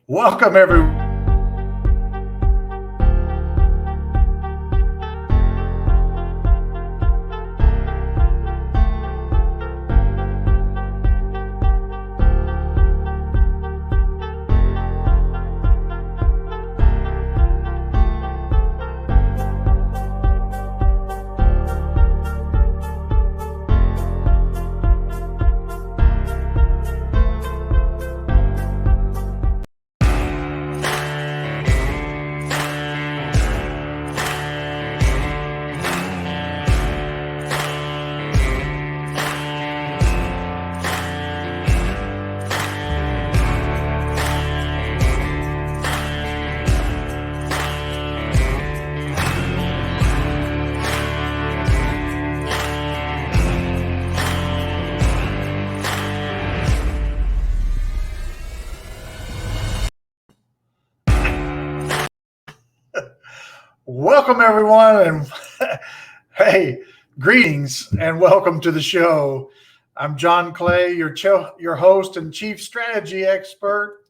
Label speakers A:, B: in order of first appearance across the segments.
A: Welcome, everyone. Welcome, everyone, and hey, greetings and welcome to the show. I'm John Clay, your host and chief strategy expert,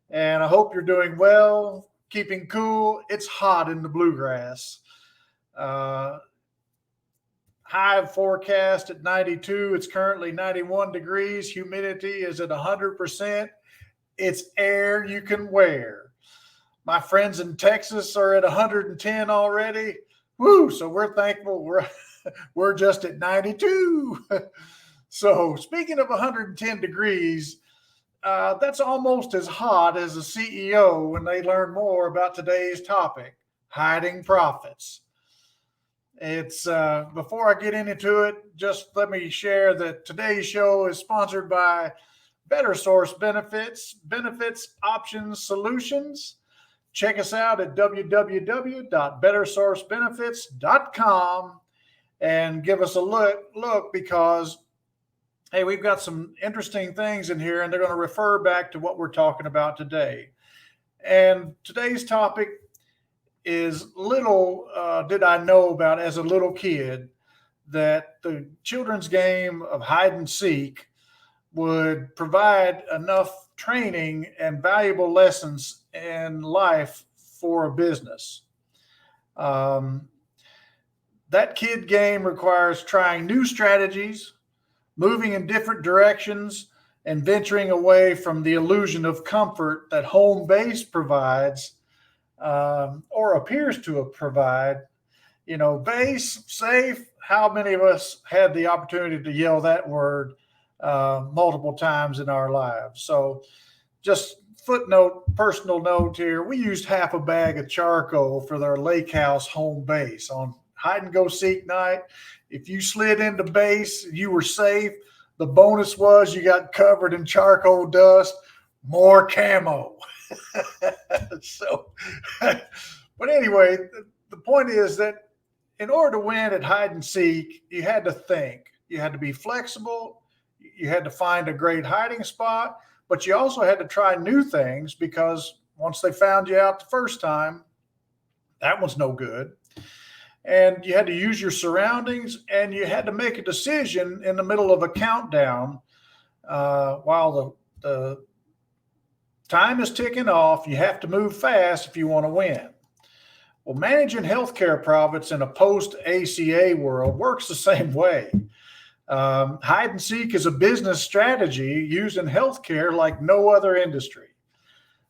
A: and I hope you're doing well, keeping cool. It's hot in the bluegrass. High forecast at 92. It's currently 91 degrees. Humidity is at 100%. It's air you can wear. My friends in Texas are at 110 already. Woo! So we're thankful we're just at 92. So speaking of 110 degrees, that's almost as hot as a CEO when they learn more about today's topic, hiding profits. It's before I get into it, just let me share that today's show is sponsored by Better Source Benefits Options Solutions. Check us out at www.bettersourcebenefits.com and give us a look because, hey, we've got some interesting things in here, and they're going to refer back to what we're talking about today. And today's topic is little did I know about as a little kid that the children's game of hide and seek would provide enough training and valuable lessons in life for a business. That kid game requires trying new strategies, moving in different directions, and venturing away from the illusion of comfort that home base provides or appears to provide. You know, base, safe. How many of us had the opportunity to yell that word multiple times in our lives? So just footnote, personal note here, we used half a bag of charcoal for their lake house home base on hide and go seek night. If you slid into base, you were safe. The bonus was you got covered in charcoal dust, more camo. So, but anyway, the point is that in order to win at hide and seek, you had to think, you had to be flexible, you had to find a great hiding spot, but you also had to try new things because once they found you out the first time, that was no good. And you had to use your surroundings, and you had to make a decision in the middle of a countdown while the time is ticking off. You have to move fast if you want to win. Well, managing healthcare profits in a post-ACA world works the same way. Hide and seek is a business strategy used in healthcare like no other industry.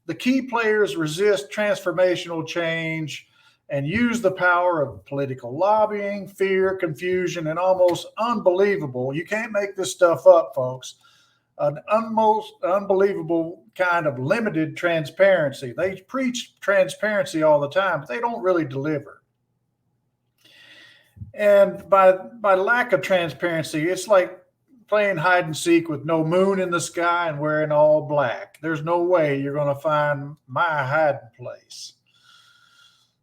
A: The key players resist transformational change and use the power of political lobbying, fear, confusion, and almost unbelievable, you can't make this stuff up, folks, an almost unbelievable kind of limited transparency. They preach transparency all the time, but they don't really deliver. And by lack of transparency, it's like playing hide and seek with no moon in the sky and wearing all black. There's no way you're going to find my hiding place.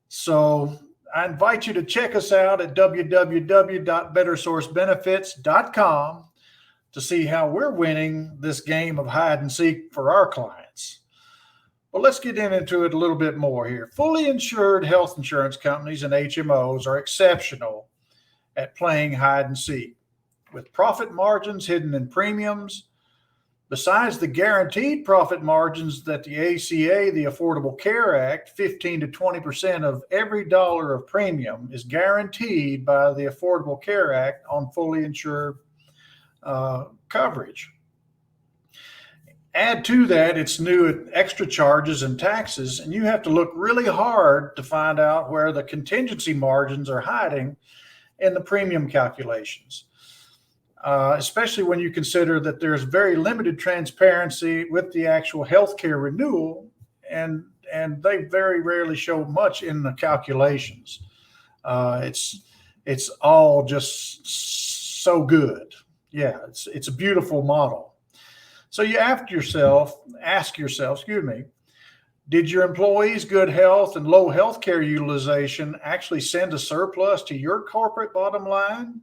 A: So I invite you to check us out at www.bettersourcebenefits.com to see how we're winning this game of hide and seek for our clients. Well, let's get into it a little bit more here. Fully insured health insurance companies and HMOs are exceptional at playing hide and seek with profit margins hidden in premiums. Besides the guaranteed profit margins that the ACA, the Affordable Care Act, 15 to 20% of every dollar of premium is guaranteed by the Affordable Care Act on fully insured coverage. Add to that its new extra charges and taxes, and you have to look really hard to find out where the contingency margins are hiding in the premium calculations. Especially when you consider that there's very limited transparency with the actual healthcare renewal, and they very rarely show much in the calculations. It's all just so good. Yeah, it's a beautiful model. So you ask yourself, did your employees' good health and low healthcare utilization actually send a surplus to your corporate bottom line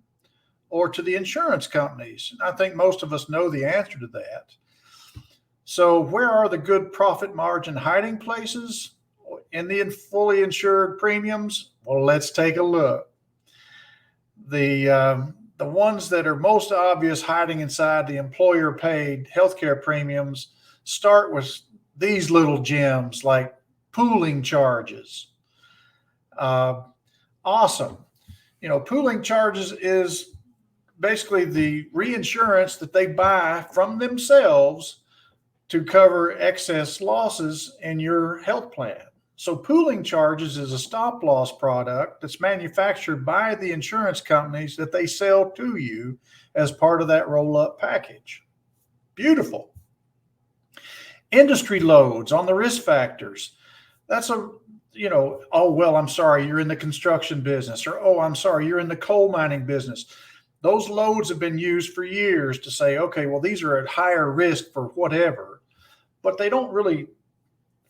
A: or to the insurance companies? I think most of us know the answer to that. So where are the good profit margin hiding places in the fully insured premiums? Well, let's take a look. The ones that are most obvious hiding inside the employer-paid healthcare premiums start with these little gems like pooling charges. Awesome. Pooling charges is basically the reinsurance that they buy from themselves to cover excess losses in your health plan. So pooling charges is a stop loss product that's manufactured by the insurance companies that they sell to you as part of that roll-up package. Beautiful. Industry loads on the risk factors. That's oh, well, I'm sorry, you're in the construction business, or, oh, I'm sorry, you're in the coal mining business. Those loads have been used for years to say, okay, well, these are at higher risk for whatever, but they don't really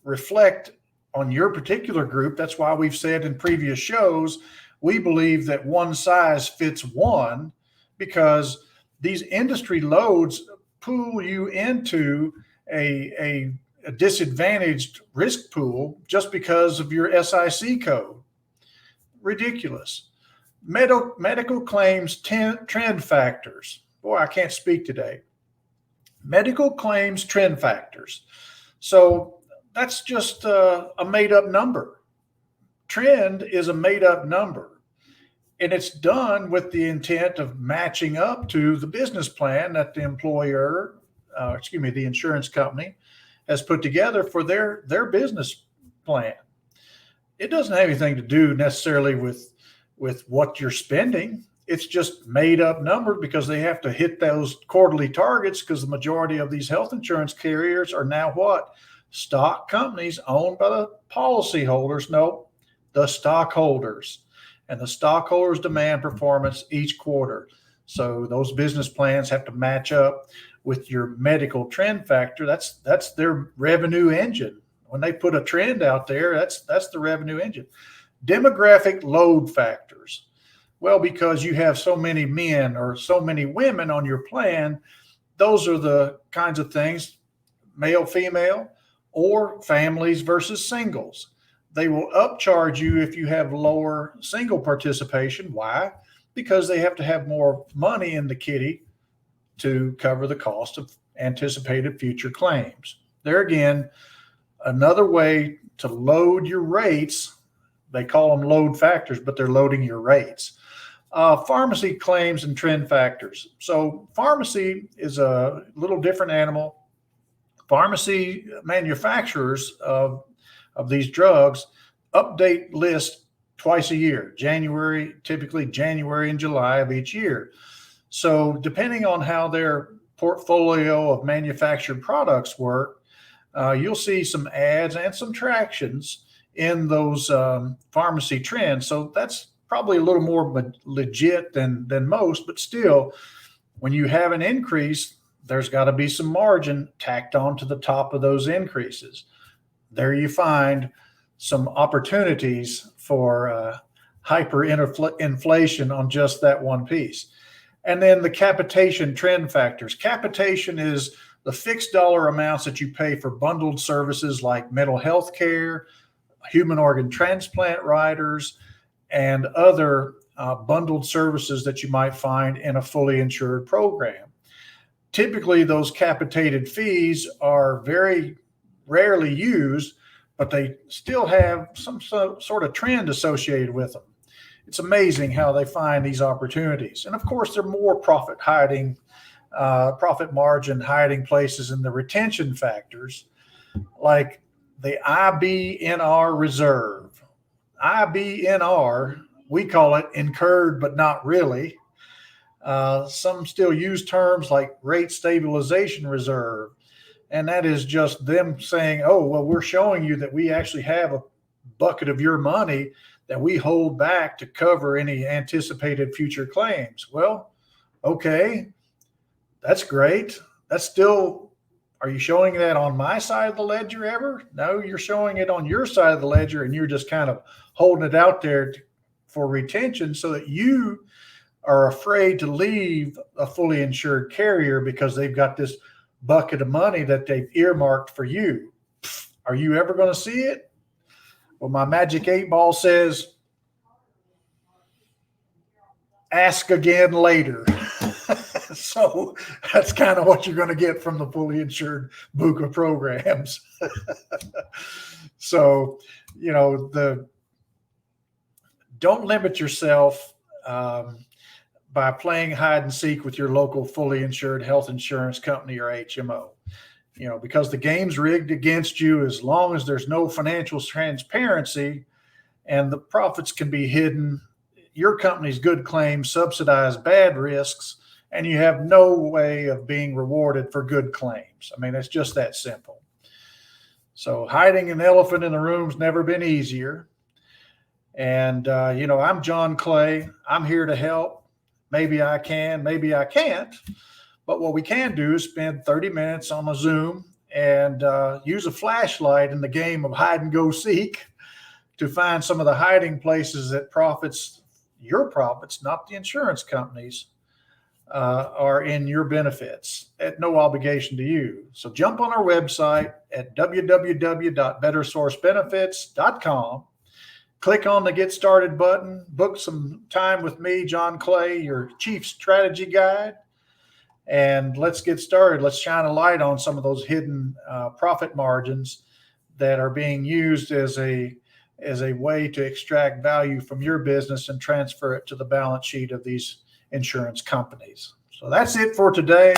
A: reflect on your particular group. That's why we've said in previous shows, we believe that one size fits one, because these industry loads pool you into a disadvantaged risk pool just because of your SIC code. Ridiculous. Medical claims trend factors. Boy, I can't speak today. Medical claims trend factors. So that's just a made-up number. Trend is a made-up number, and it's done with the intent of matching up to the business plan that the the insurance company has put together for their business plan. It doesn't have anything to do necessarily with what you're spending. It's just made up number because they have to hit those quarterly targets, because the majority of these health insurance carriers are now what? Stock companies owned by the policyholders. No, the stockholders. And the stockholders demand performance each quarter. So those business plans have to match up with your medical trend factor. That's their revenue engine. When they put a trend out there, that's the revenue engine. Demographic load factors. Well, because you have so many men or so many women on your plan, those are the kinds of things, male, female, or families versus singles. They will upcharge you if you have lower single participation. Why? Because they have to have more money in the kitty to cover the cost of anticipated future claims. There again, another way to load your rates. They call them load factors, but they're loading your rates. Pharmacy claims and trend factors. So pharmacy is a little different animal. Pharmacy manufacturers of these drugs update lists twice a year, typically January and July of each year. So depending on how their portfolio of manufactured products work, you'll see some ads and some tractions in those pharmacy trends. So that's probably a little more legit than most, but still, when you have an increase, there's got to be some margin tacked on to the top of those increases. There you find some opportunities for hyperinflation on just that one piece. And then the capitation trend factors. Capitation is the fixed dollar amounts that you pay for bundled services like mental health care, human organ transplant riders, and other bundled services that you might find in a fully insured program. typically those capitated fees are very rarely used, but they still have some sort of trend associated with them. It's amazing how they find these opportunities. And of course, they're more profit margin hiding places in the retention factors, like the IBNR reserve. IBNR, we call it incurred, but not really. Some still use terms like rate stabilization reserve. And that is just them saying, oh, well, we're showing you that we actually have a bucket of your money that we hold back to cover any anticipated future claims. Well, okay, that's great. That's still, are you showing that on my side of the ledger ever? No, you're showing it on your side of the ledger, and you're just kind of holding it out there for retention so that you are afraid to leave a fully insured carrier because they've got this bucket of money that they've earmarked for you. Are you ever going to see it? Well, my magic 8 ball says, ask again later. So that's kind of what you're going to get from the fully insured BUCA programs. So, don't limit yourself by playing hide and seek with your local fully insured health insurance company or HMO. Because the game's rigged against you as long as there's no financial transparency and the profits can be hidden. Your company's good claims subsidize bad risks, and you have no way of being rewarded for good claims. I mean, it's just that simple. So hiding an elephant in the room's never been easier. And, I'm John Clay. I'm here to help. Maybe I can, maybe I can't. But what we can do is spend 30 minutes on a Zoom and use a flashlight in the game of hide and go seek to find some of the hiding places that your profits, not the insurance companies, are in your benefits at no obligation to you. So jump on our website at www.bettersourcebenefits.com. Click on the Get Started button, book some time with me, John Clay, your Chief Strategy Guide, and let's get started. Let's shine a light on some of those hidden profit margins that are being used as a way to extract value from your business and transfer it to the balance sheet of these insurance companies. So that's it for today.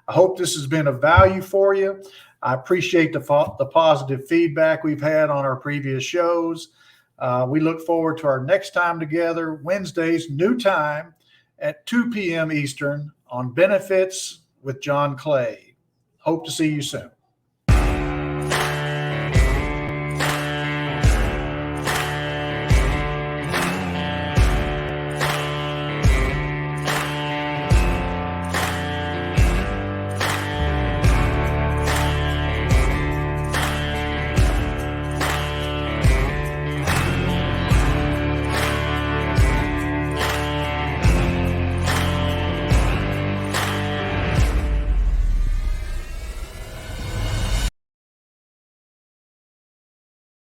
A: I hope this has been of value for you. I appreciate the positive feedback we've had on our previous shows. We look forward to our next time together, Wednesdays, new time at 2 p.m. Eastern on Benefits with John Clay. Hope to see you soon.